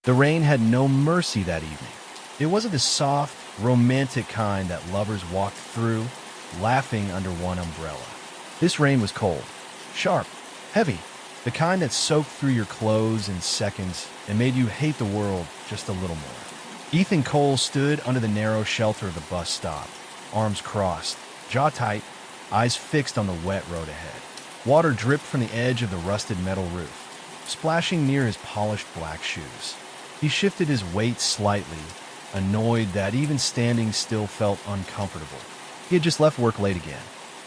The rain had no mercy that evening. It wasn't the soft, romantic kind that lovers walked through, laughing under one umbrella. This rain was cold, sharp, heavy, the kind that soaked through your clothes in seconds and made you hate the world just a little more. Ethan Cole stood under the narrow shelter of the bus stop, arms crossed, jaw tight, eyes fixed on the wet road ahead. Water dripped from the edge of the rusted metal roof, splashing near his polished black shoes. He shifted his weight slightly, annoyed that even standing still felt uncomfortable. He had just left work late again.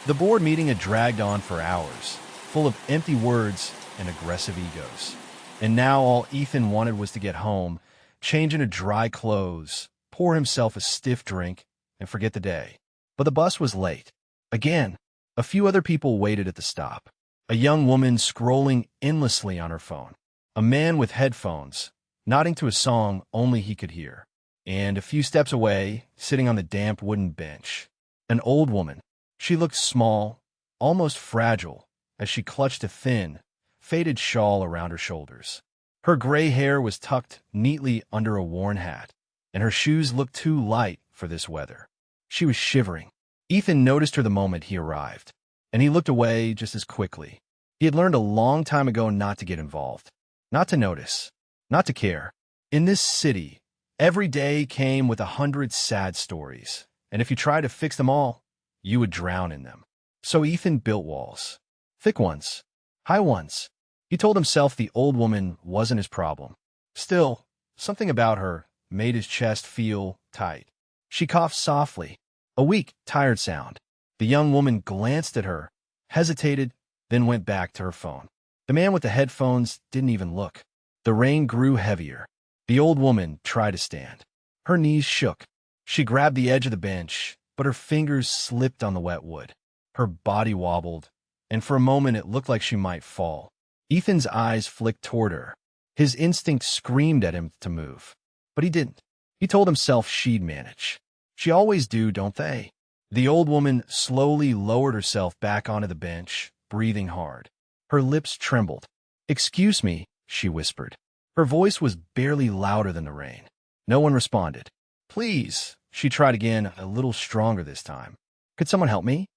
The board meeting had dragged on for hours, full of empty words and aggressive egos. And now all Ethan wanted was to get home, change into dry clothes, pour himself a stiff drink, and forget the day. But the bus was late. Again, a few other people waited at the stop. A young woman scrolling endlessly on her phone. A man with headphones, nodding to a song only he could hear. And a few steps away, sitting on the damp wooden bench, an old woman. She looked small, almost fragile, as she clutched a thin, faded shawl around her shoulders. Her gray hair was tucked neatly under a worn hat, and her shoes looked too light for this weather. She was shivering. Ethan noticed her the moment he arrived, and he looked away just as quickly. He had learned a long time ago not to get involved, not to notice, not to care. In this city, every day came with 100 sad stories, and if you tried to fix them all, you would drown in them. So Ethan built walls. Thick ones, high ones. He told himself the old woman wasn't his problem. Still, something about her made his chest feel tight. She coughed softly, a weak, tired sound. The young woman glanced at her, hesitated, then went back to her phone. The man with the headphones didn't even look. The rain grew heavier. The old woman tried to stand. Her knees shook. She grabbed the edge of the bench, but her fingers slipped on the wet wood. Her body wobbled, and for a moment it looked like she might fall. Ethan's eyes flicked toward her. His instinct screamed at him to move, but he didn't. He told himself she'd manage. She always do, don't they? The old woman slowly lowered herself back onto the bench, breathing hard. Her lips trembled. "Excuse me," she whispered. Her voice was barely louder than the rain. No one responded. "Please," she tried again, a little stronger this time. "Could someone help me?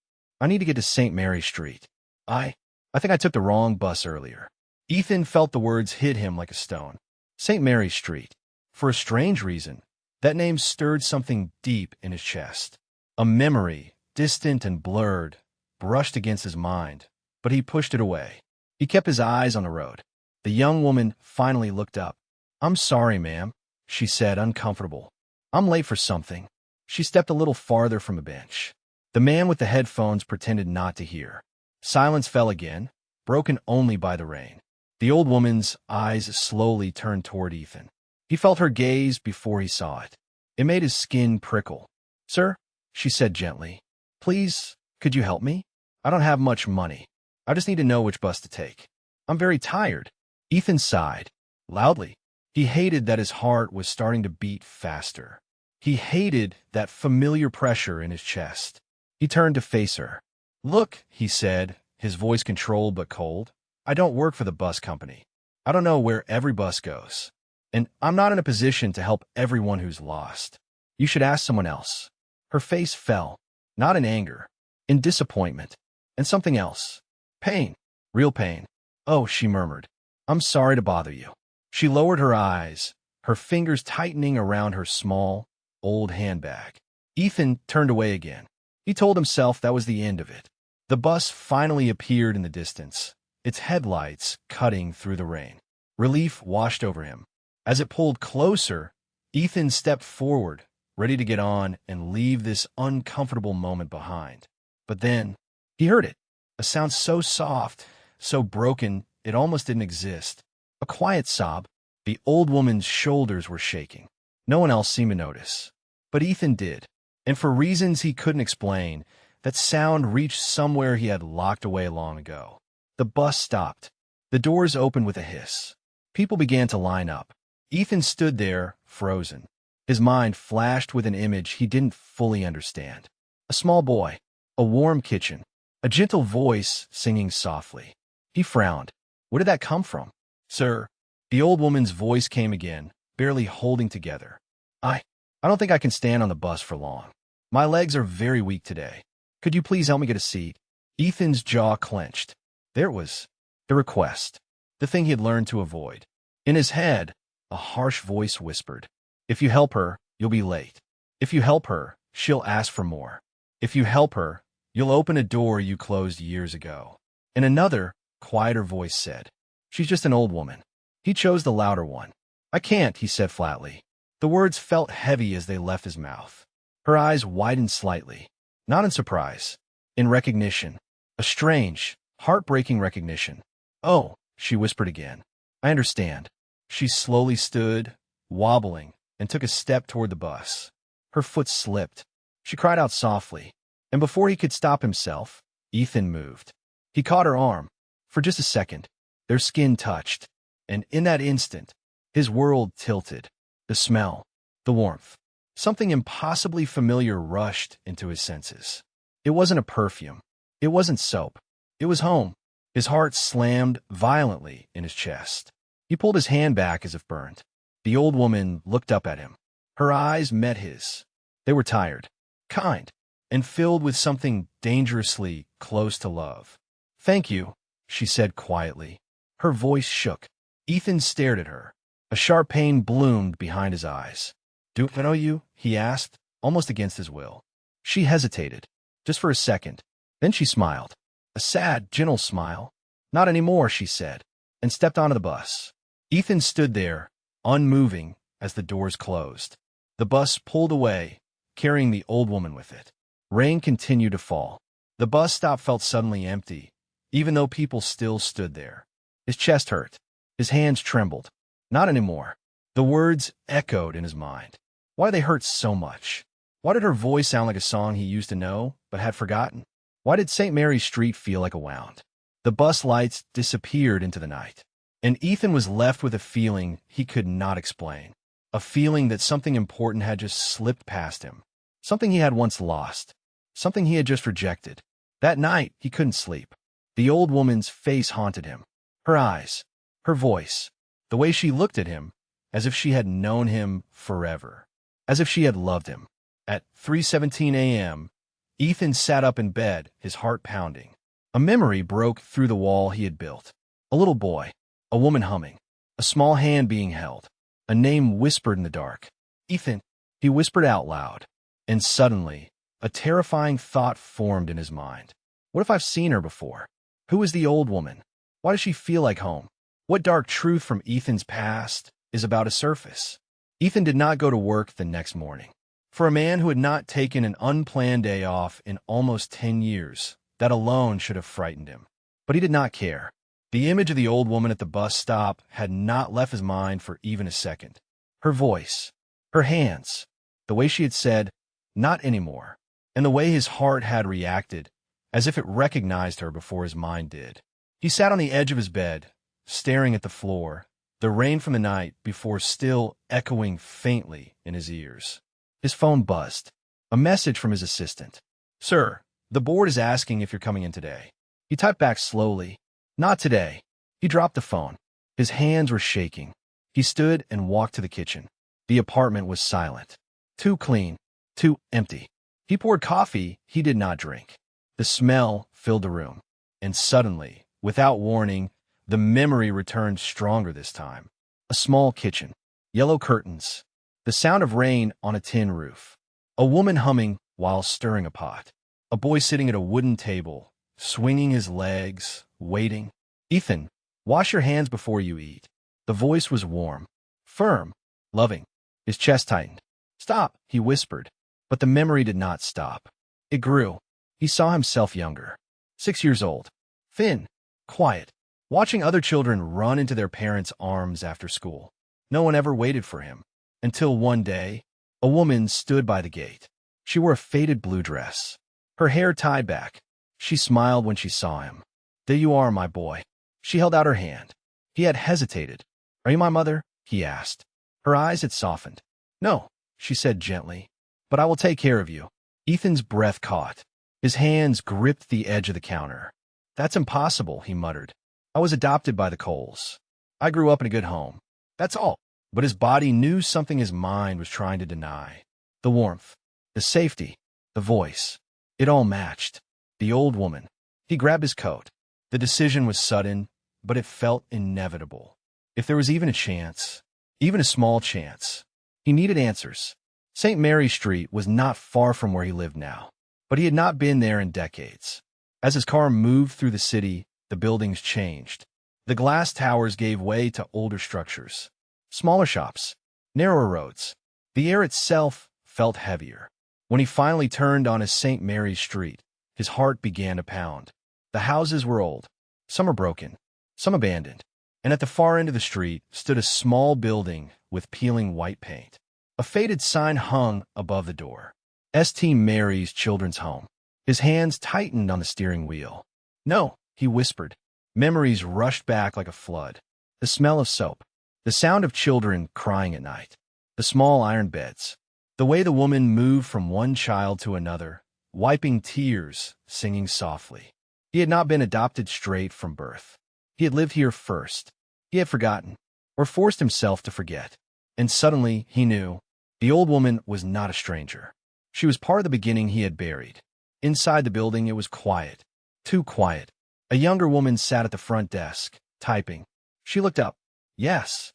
I need to get to St. Mary Street. I think I took the wrong bus earlier." Ethan felt the words hit him like a stone. St. Mary Street. For a strange reason, that name stirred something deep in his chest. A memory, distant and blurred, brushed against his mind, but he pushed it away. He kept his eyes on the road. The young woman finally looked up. "I'm sorry, ma'am," she said, uncomfortable. "I'm late for something." She stepped a little farther from the bench. The man with the headphones pretended not to hear. Silence fell again, broken only by the rain. The old woman's eyes slowly turned toward Ethan. He felt her gaze before he saw it. It made his skin prickle. "Sir," she said gently, "please, could you help me? I don't have much money. I just need to know which bus to take. I'm very tired." Ethan sighed, loudly. He hated that his heart was starting to beat faster. He hated that familiar pressure in his chest. He turned to face her. "Look," he said, his voice controlled but cold. "I don't work for the bus company. I don't know where every bus goes. And I'm not in a position to help everyone who's lost. You should ask someone else." Her face fell, not in anger, in disappointment, and something else. Pain, real pain. "Oh," she murmured, "I'm sorry to bother you." She lowered her eyes, her fingers tightening around her small, old handbag. Ethan turned away again. He told himself that was the end of it. The bus finally appeared in the distance, its headlights cutting through the rain. Relief washed over him. As it pulled closer, Ethan stepped forward, ready to get on and leave this uncomfortable moment behind. But then, he heard it, a sound so soft, so broken, it almost didn't exist. A quiet sob. The old woman's shoulders were shaking. No one else seemed to notice. But Ethan did, and for reasons he couldn't explain, that sound reached somewhere he had locked away long ago. The bus stopped. The doors opened with a hiss. People began to line up. Ethan stood there, frozen. His mind flashed with an image he didn't fully understand. A small boy, a warm kitchen, a gentle voice singing softly. He frowned. Where did that come from? "Sir," the old woman's voice came again, barely holding together. I don't think I can stand on the bus for long. My legs are very weak today. Could you please help me get a seat? Ethan's jaw clenched. There it was, the request, the thing he had learned to avoid. In his head, a harsh voice whispered, "If you help her, you'll be late. If you help her, she'll ask for more. If you help her, you'll open a door you closed years ago." And another, quieter voice said, "She's just an old woman." He chose the louder one. "I can't," he said flatly. The words felt heavy as they left his mouth. Her eyes widened slightly, not in surprise, in recognition, a strange, heartbreaking recognition. "Oh," she whispered again. "I understand." She slowly stood, wobbling, and took a step toward the bus. Her foot slipped. She cried out softly, and before he could stop himself, Ethan moved. He caught her arm. For just a second, their skin touched, and in that instant, his world tilted. The smell, the warmth, something impossibly familiar rushed into his senses. It wasn't a perfume. It wasn't soap. It was home. His heart slammed violently in his chest. He pulled his hand back as if burned. The old woman looked up at him. Her eyes met his. They were tired, kind, and filled with something dangerously close to love. "Thank you," she said quietly. Her voice shook. Ethan stared at her. A sharp pain bloomed behind his eyes. "Do I know you?" he asked, almost against his will. She hesitated, just for a second. Then she smiled. A sad, gentle smile. "Not anymore," she said, and stepped onto the bus. Ethan stood there, unmoving, as the doors closed. The bus pulled away, carrying the old woman with it. Rain continued to fall. The bus stop felt suddenly empty, even though people still stood there. His chest hurt. His hands trembled. Not anymore. The words echoed in his mind. Why did they hurt so much? Why did her voice sound like a song he used to know, but had forgotten? Why did St. Mary's Street feel like a wound? The bus lights disappeared into the night, and Ethan was left with a feeling he could not explain. A feeling that something important had just slipped past him. Something he had once lost. Something he had just rejected. That night, he couldn't sleep. The old woman's face haunted him. Her eyes. Her voice. The way she looked at him, as if she had known him forever. As if she had loved him. At 3:17 a.m., Ethan sat up in bed, his heart pounding. A memory broke through the wall he had built. A little boy. A woman humming. A small hand being held. A name whispered in the dark. "Ethan," he whispered out loud. And suddenly, a terrifying thought formed in his mind. What if I've seen her before? Who is the old woman? Why does she feel like home? What dark truth from Ethan's past is about to surface? Ethan did not go to work the next morning. For a man who had not taken an unplanned day off in almost 10 years, that alone should have frightened him. But he did not care. The image of the old woman at the bus stop had not left his mind for even a second. Her voice, her hands, the way she had said, "Not anymore," and the way his heart had reacted, as if it recognized her before his mind did. He sat on the edge of his bed, staring at the floor, the rain from the night before still echoing faintly in his ears. His phone buzzed. A message from his assistant. "Sir, the board is asking if you're coming in today." He typed back slowly, "Not today." He dropped the phone. His hands were shaking. He stood and walked to the kitchen. The apartment was silent. Too clean, too empty. He poured coffee he did not drink. The smell filled the room. And suddenly, without warning, the memory returned stronger this time. A small kitchen. Yellow curtains. The sound of rain on a tin roof. A woman humming while stirring a pot. A boy sitting at a wooden table, swinging his legs, waiting. "Ethan, wash your hands before you eat." The voice was warm, firm, loving. His chest tightened. "Stop," he whispered. But the memory did not stop. It grew. He saw himself younger. 6 years old. Thin. Quiet. Watching other children run into their parents' arms after school. No one ever waited for him. Until one day, a woman stood by the gate. She wore a faded blue dress. Her hair tied back. She smiled when she saw him. "There you are, my boy." She held out her hand. He had hesitated. "Are you my mother?" he asked. Her eyes had softened. "No," she said gently, "but I will take care of you." Ethan's breath caught. His hands gripped the edge of the counter. "That's impossible," he muttered. "I was adopted by the Coles. I grew up in a good home. That's all." but his body knew something his mind was trying to deny. The warmth, the safety, the voice. It all matched. The old woman. He grabbed his coat. The decision was sudden, but it felt inevitable. If there was even a chance, even a small chance, he needed answers. St. Mary Street was not far from where he lived now, but he had not been there in decades. As his car moved through the city, the buildings changed. The glass towers gave way to older structures, smaller shops, narrower roads. The air itself felt heavier. When he finally turned on his St. Mary's Street, his heart began to pound. The houses were old, some were broken, some abandoned, and at the far end of the street stood a small building with peeling white paint. A faded sign hung above the door. St. Mary's Children's Home. His hands tightened on the steering wheel. No, he whispered. Memories rushed back like a flood. The smell of soap, the sound of children crying at night, the small iron beds, the way the woman moved from one child to another, wiping tears, singing softly. He had not been adopted straight from birth. He had lived here first. He had forgotten, or forced himself to forget. And suddenly he knew. The old woman was not a stranger. She was part of the beginning he had buried. Inside the building it was quiet. Too quiet. A younger woman sat at the front desk, typing. She looked up. Yes.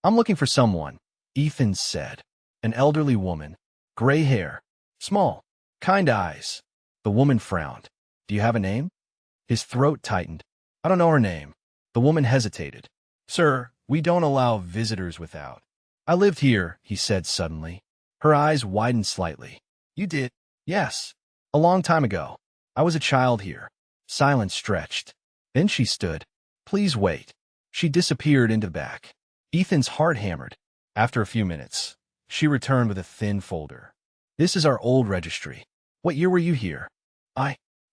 I'm looking for someone, Ethan said. An elderly woman. Gray hair. Small. Kind eyes. The woman frowned. Do you have a name? His throat tightened. I don't know her name. The woman hesitated. Sir, we don't allow visitors without. I lived here, he said suddenly. Her eyes widened slightly. You did? Yes. A long time ago. I was a child here. Silence stretched. Then she stood. Please wait. She disappeared into the back. Ethan's heart hammered. After a few minutes, she returned with a thin folder. This is our old registry. What year were you here?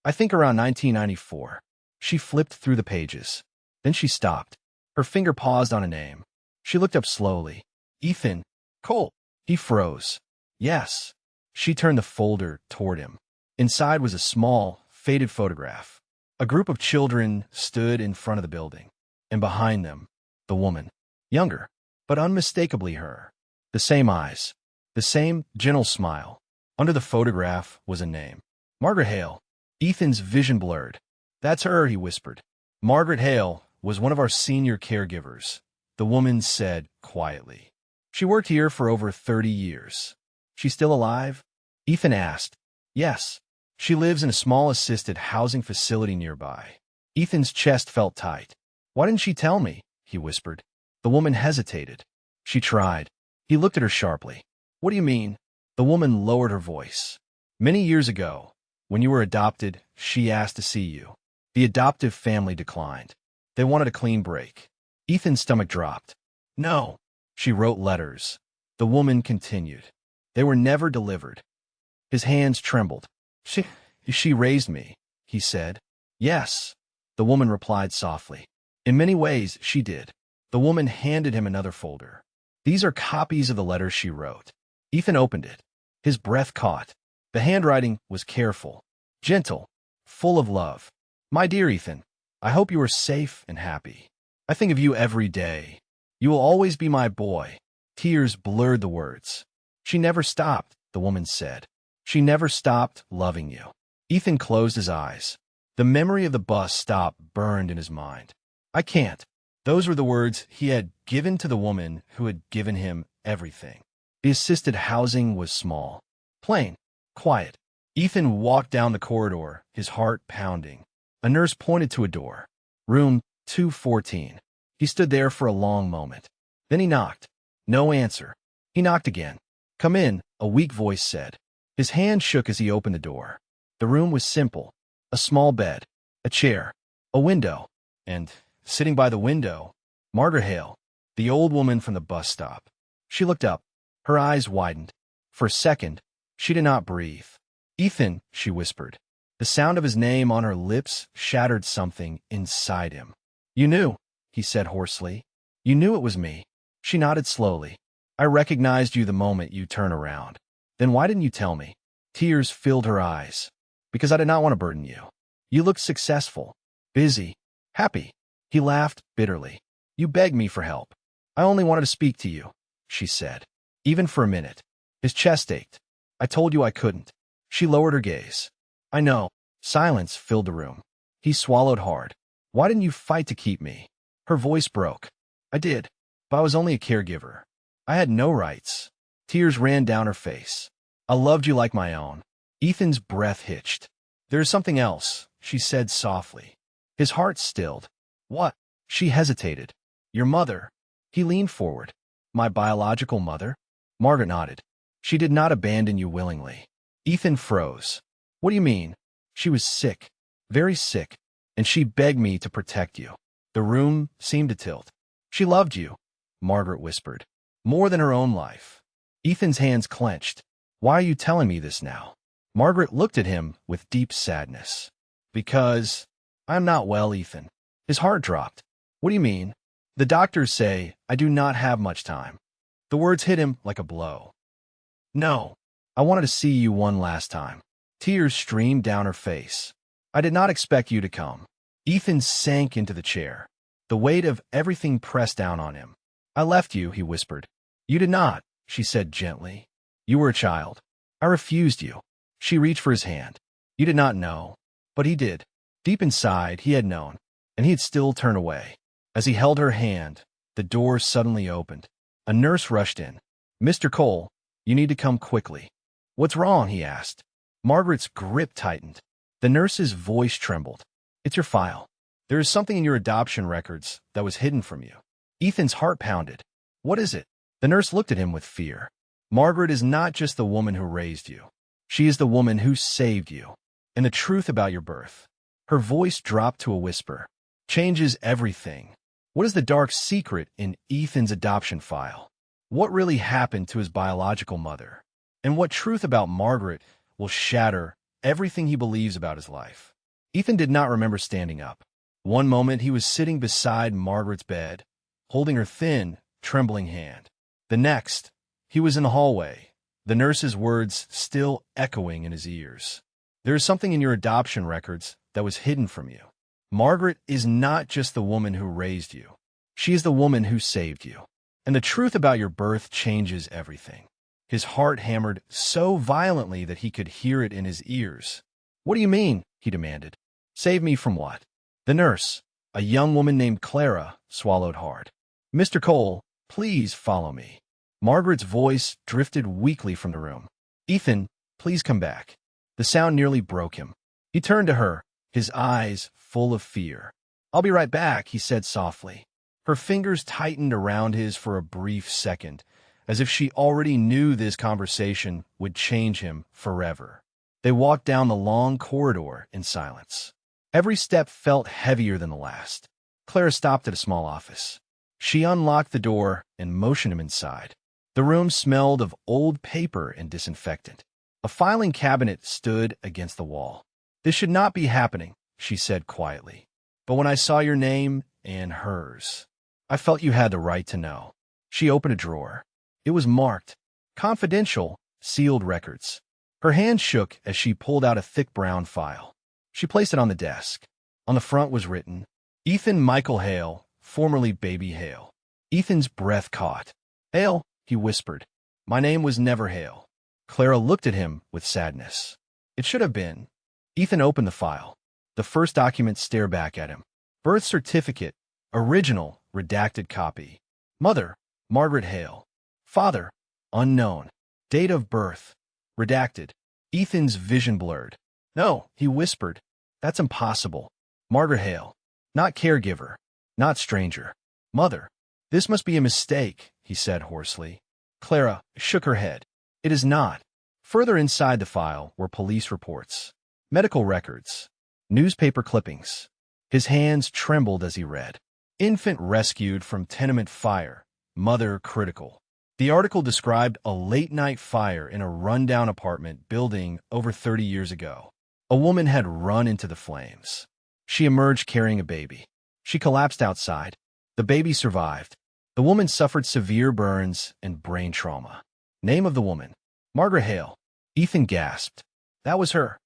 I think around 1994. She flipped through the pages. Then she stopped. Her finger paused on a name. She looked up slowly. Ethan. Cole. He froze. Yes. She turned the folder toward him. Inside was a small, faded photograph. A group of children stood in front of the building, and behind them, the woman. Younger, but unmistakably her. The same eyes. The same gentle smile. Under the photograph was a name. Margaret Hale. Ethan's vision blurred. That's her, he whispered. Margaret Hale was one of our senior caregivers, the woman said quietly. She worked here for over 30 years. She's still alive? Ethan asked. Yes. She lives in a small assisted housing facility nearby. Ethan's chest felt tight. Why didn't she tell me? He whispered. The woman hesitated. She tried. He looked at her sharply. What do you mean? The woman lowered her voice. Many years ago, when you were adopted, she asked to see you. The adoptive family declined. They wanted a clean break. Ethan's stomach dropped. No. She wrote letters. The woman continued. They were never delivered. His hands trembled. She raised me, he said. Yes. The woman replied softly. In many ways, she did. The woman handed him another folder. These are copies of the letters she wrote. Ethan opened it. His breath caught. The handwriting was careful, gentle, full of love. My dear Ethan, I hope you are safe and happy. I think of you every day. You will always be my boy. Tears blurred the words. She never stopped, the woman said. She never stopped loving you. Ethan closed his eyes. The memory of the bus stop burned in his mind. I can't. Those were the words he had given to the woman who had given him everything. The assisted housing was small, plain, quiet. Ethan walked down the corridor, his heart pounding. A nurse pointed to a door. Room 214. He stood there for a long moment. Then he knocked. No answer. He knocked again. Come in, a weak voice said. His hand shook as he opened the door. The room was simple. A small bed, a chair, a window, and, sitting by the window, Margaret Hale, the old woman from the bus stop. She looked up. Her eyes widened. For a second, she did not breathe. Ethan, she whispered. The sound of his name on her lips shattered something inside him. You knew, he said hoarsely. You knew it was me. She nodded slowly. I recognized you the moment you turned around. Then why didn't you tell me? Tears filled her eyes. Because I did not want to burden you. You looked successful, busy, happy. He laughed bitterly. You begged me for help. I only wanted to speak to you, she said. Even for a minute. His chest ached. I told you I couldn't. She lowered her gaze. I know. Silence filled the room. He swallowed hard. Why didn't you fight to keep me? Her voice broke. I did, but I was only a caregiver. I had no rights. Tears ran down her face. I loved you like my own. Ethan's breath hitched. There's something else, she said softly. His heart stilled. What? She hesitated. Your mother. He leaned forward. My biological mother? Margaret nodded. She did not abandon you willingly. Ethan froze. What do you mean? She was sick. Very sick. And she begged me to protect you. The room seemed to tilt. She loved you, Margaret whispered. More than her own life. Ethan's hands clenched. Why are you telling me this now? Margaret looked at him with deep sadness. Because I'm not well, Ethan. His heart dropped. What do you mean? The doctors say I do not have much time. The words hit him like a blow. No. I wanted to see you one last time. Tears streamed down her face. I did not expect you to come. Ethan sank into the chair. The weight of everything pressed down on him. I left you, he whispered. You did not, she said gently. You were a child. I refused you. She reached for his hand. You did not know. But he did. Deep inside, he had known, and he had still turned away. As he held her hand, the door suddenly opened. A nurse rushed in. Mr. Cole, you need to come quickly. What's wrong? He asked. Margaret's grip tightened. The nurse's voice trembled. It's your file. There is something in your adoption records that was hidden from you. Ethan's heart pounded. What is it? The nurse looked at him with fear. Margaret is not just the woman who raised you. She is the woman who saved you. And the truth about your birth. Her voice dropped to a whisper. Changes everything. What is the dark secret in Ethan's adoption file? What really happened to his biological mother? And what truth about Margaret will shatter everything he believes about his life? Ethan did not remember standing up. One moment he was sitting beside Margaret's bed, holding her thin, trembling hand. The next, he was in the hallway, the nurse's words still echoing in his ears. There is something in your adoption records that was hidden from you. Margaret is not just the woman who raised you. She is the woman who saved you. And the truth about your birth changes everything. His heart hammered so violently that he could hear it in his ears. What do you mean? He demanded. Save me from what? The nurse, a young woman named Clara, swallowed hard. Mr. Cole, please follow me. Margaret's voice drifted weakly from the room. Ethan, please come back. The sound nearly broke him. He turned to her, his eyes full of fear. I'll be right back, he said softly. Her fingers tightened around his for a brief second, as if she already knew this conversation would change him forever. They walked down the long corridor in silence. Every step felt heavier than the last. Clara stopped at a small office. She unlocked the door and motioned him inside. The room smelled of old paper and disinfectant. A filing cabinet stood against the wall. This should not be happening, she said quietly. But when I saw your name and hers, I felt you had the right to know. She opened a drawer. It was marked, confidential, sealed records. Her hand shook as she pulled out a thick brown file. She placed it on the desk. On the front was written, Ethan Michael Hale, formerly Baby Hale. Ethan's breath caught. Hale, he whispered. My name was never Hale. Clara looked at him with sadness. It should have been. Ethan opened the file. The first document stared back at him. Birth certificate, original, redacted copy. Mother, Margaret Hale. Father, unknown. Date of birth, redacted. Ethan's vision blurred. No, he whispered. That's impossible. Margaret Hale. Not caregiver. Not stranger. Mother. This must be a mistake, he said hoarsely. Clara shook her head. It is not. Further inside the file were police reports, medical records, newspaper clippings. His hands trembled as he read. Infant rescued from tenement fire. Mother critical. The article described a late-night fire in a rundown apartment building over 30 years ago. A woman had run into the flames. She emerged carrying a baby. She collapsed outside. The baby survived. The woman suffered severe burns and brain trauma. Name of the woman, Margaret Hale. Ethan gasped. That was her.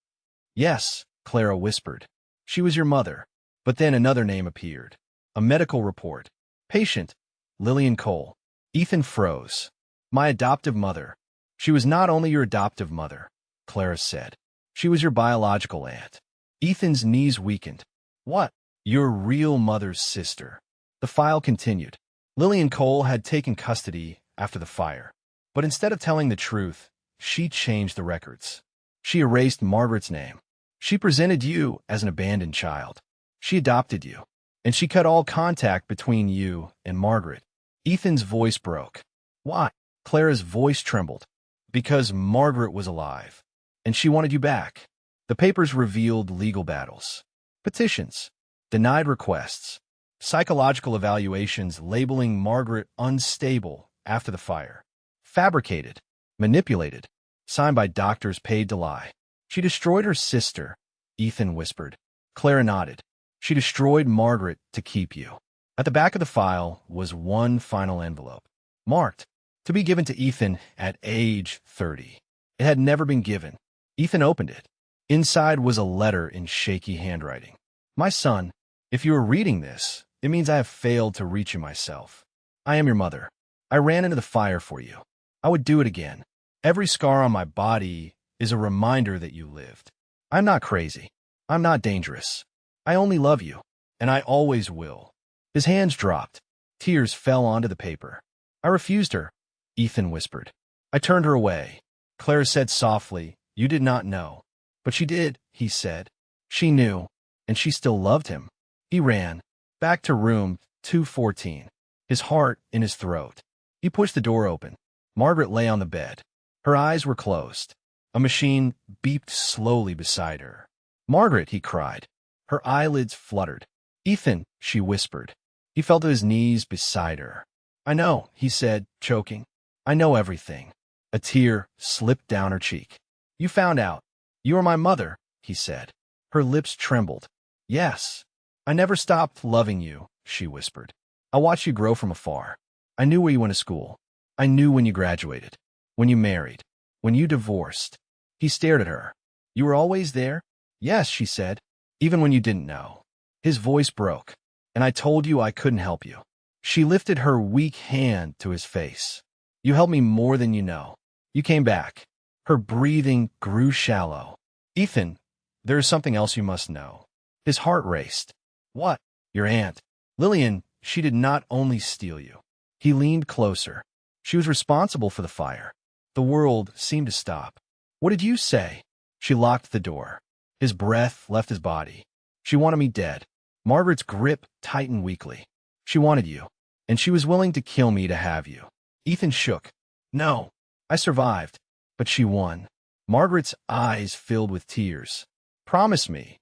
Yes, Clara whispered. She was your mother. But then another name appeared. A medical report. Patient, Lillian Cole. Ethan froze. My adoptive mother. She was not only your adoptive mother, Clara said. She was your biological aunt. Ethan's knees weakened. What? Your real mother's sister. The file continued. Lillian Cole had taken custody after the fire. But instead of telling the truth, she changed the records. She erased Margaret's name. She presented you as an abandoned child. She adopted you. And she cut all contact between you and Margaret. Ethan's voice broke. Why? Clara's voice trembled. Because Margaret was alive. And she wanted you back. The papers revealed legal battles. Petitions. Denied requests. Psychological evaluations labeling Margaret unstable after the fire. Fabricated. Manipulated. Signed by doctors paid to lie. She destroyed her sister, Ethan whispered. Clara nodded. She destroyed Margaret to keep you. At the back of the file was one final envelope, marked, to be given to Ethan at age 30. It had never been given. Ethan opened it. Inside was a letter in shaky handwriting. My son, if you are reading this, it means I have failed to reach you myself. I am your mother. I ran into the fire for you. I would do it again. Every scar on my body is a reminder that you lived. I'm not crazy. I'm not dangerous. I only love you, and I always will. His hands dropped. Tears fell onto the paper. I refused her, Ethan whispered. I turned her away. Clara said softly, you did not know. But she did, he said. She knew, and she still loved him. He ran, back to room 214, his heart in his throat. He pushed the door open. Margaret lay on the bed. Her eyes were closed. A machine beeped slowly beside her. Margaret, he cried. Her eyelids fluttered. Ethan, she whispered. He fell to his knees beside her. I know, he said, choking. I know everything. A tear slipped down her cheek. You found out. You are my mother, he said. Her lips trembled. Yes. I never stopped loving you, she whispered. I watched you grow from afar. I knew where you went to school. I knew when you graduated, when you married, when you divorced. He stared at her. You were always there? Yes, she said, even when you didn't know. His voice broke. And I told you I couldn't help you. She lifted her weak hand to his face. You helped me more than you know. You came back. Her breathing grew shallow. Ethan, there is something else you must know. His heart raced. What? Your aunt. Lillian, she did not only steal you. He leaned closer. She was responsible for the fire. The world seemed to stop. What did you say? She locked the door. His breath left his body. She wanted me dead. Margaret's grip tightened weakly. She wanted you, and she was willing to kill me to have you. Ethan shook. No, I survived, but she won. Margaret's eyes filled with tears. Promise me,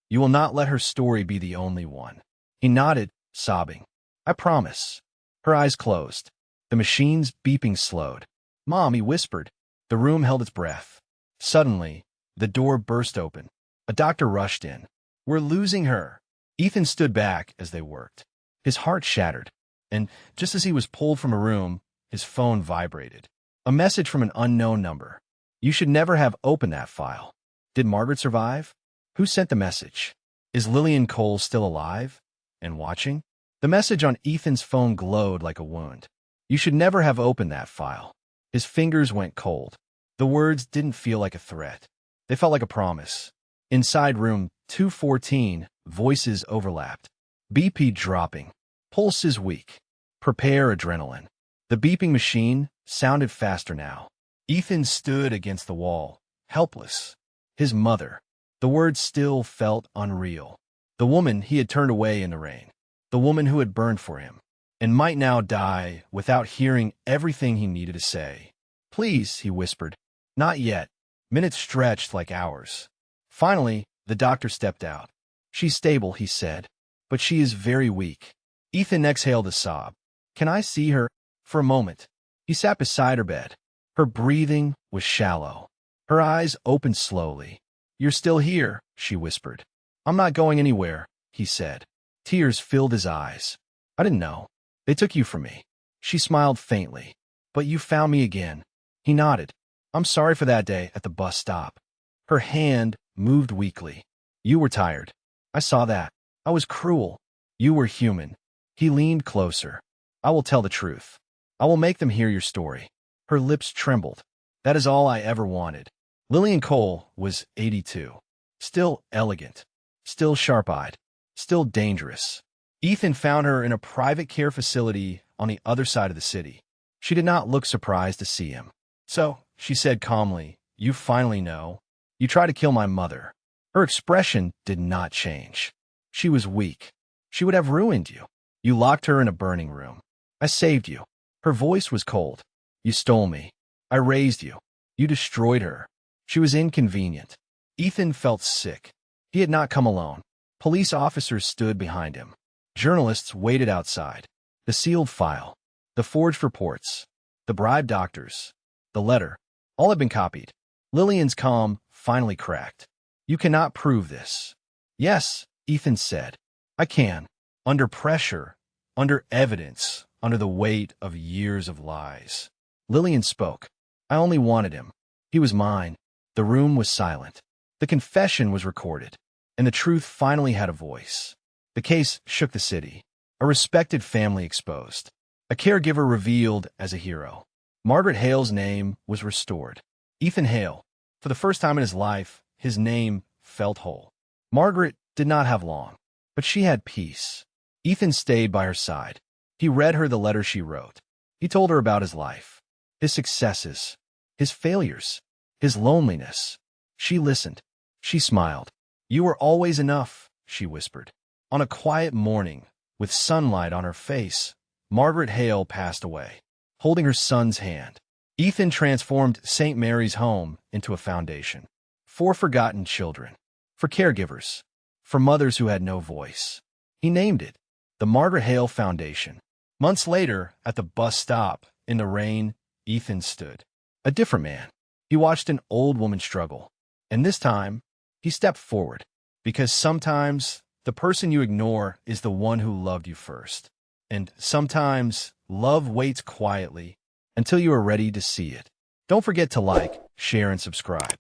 you will not let her story be the only one. He nodded, sobbing. I promise. Her eyes closed. The machine's beeping slowed. Mom, he whispered. The room held its breath. Suddenly, the door burst open. A doctor rushed in. We're losing her. Ethan stood back as they worked. His heart shattered, and just as he was pulled from a room, his phone vibrated. A message from an unknown number. You should never have opened that file. Did Margaret survive? Who sent the message? Is Lillian Cole still alive and watching? The message on Ethan's phone glowed like a wound. You should never have opened that file. His fingers went cold. The words didn't feel like a threat. They felt like a promise. Inside room 214, voices overlapped. BP dropping. Pulses weak. Prepare adrenaline. The beeping machine sounded faster now. Ethan stood against the wall, helpless. His mother. The words still felt unreal. The woman he had turned away in the rain. The woman who had burned for him, and might now die without hearing everything he needed to say. Please, he whispered. Not yet. Minutes stretched like hours. Finally, the doctor stepped out. She's stable, he said, but she is very weak. Ethan exhaled a sob. Can I see her? For a moment. He sat beside her bed. Her breathing was shallow. Her eyes opened slowly. You're still here, she whispered. I'm not going anywhere, he said. Tears filled his eyes. I didn't know. They took you from me. She smiled faintly. But you found me again. He nodded. I'm sorry for that day at the bus stop. Her hand moved weakly. You were tired. I saw that. I was cruel. You were human. He leaned closer. I will tell the truth. I will make them hear your story. Her lips trembled. That is all I ever wanted. Lillian Cole was 82. Still elegant. Still sharp-eyed. Still dangerous. Ethan found her in a private care facility on the other side of the city. She did not look surprised to see him. So, she said calmly, "You finally know. You tried to kill my mother." Her expression did not change. She was weak. She would have ruined you. You locked her in a burning room. I saved you. Her voice was cold. You stole me. I raised you. You destroyed her. She was inconvenient. Ethan felt sick. He had not come alone. Police officers stood behind him. Journalists waited outside. The sealed file, the forged reports, the bribed doctors, the letter, all had been copied. Lillian's calm finally cracked. "You cannot prove this." "Yes," Ethan said. "I can. Under pressure, under evidence, under the weight of years of lies." Lillian spoke. "I only wanted him. He was mine." The room was silent. The confession was recorded, and the truth finally had a voice. The case shook the city. A respected family exposed. A caregiver revealed as a hero. Margaret Hale's name was restored. Ethan Hale. For the first time in his life, his name felt whole. Margaret did not have long, but she had peace. Ethan stayed by her side. He read her the letter she wrote. He told her about his life, his successes, his failures, his loneliness. She listened. She smiled. "You were always enough," she whispered. On a quiet morning, with sunlight on her face, Margaret Hale passed away, holding her son's hand. Ethan transformed St. Mary's home into a foundation for forgotten children, for caregivers, for mothers who had no voice. He named it the Margaret Hale Foundation. Months later, at the bus stop, in the rain, Ethan stood. A different man. He watched an old woman struggle, and this time, he stepped forward, because sometimes the person you ignore is the one who loved you first. And sometimes love waits quietly until you are ready to see it. Don't forget to like, share, and subscribe.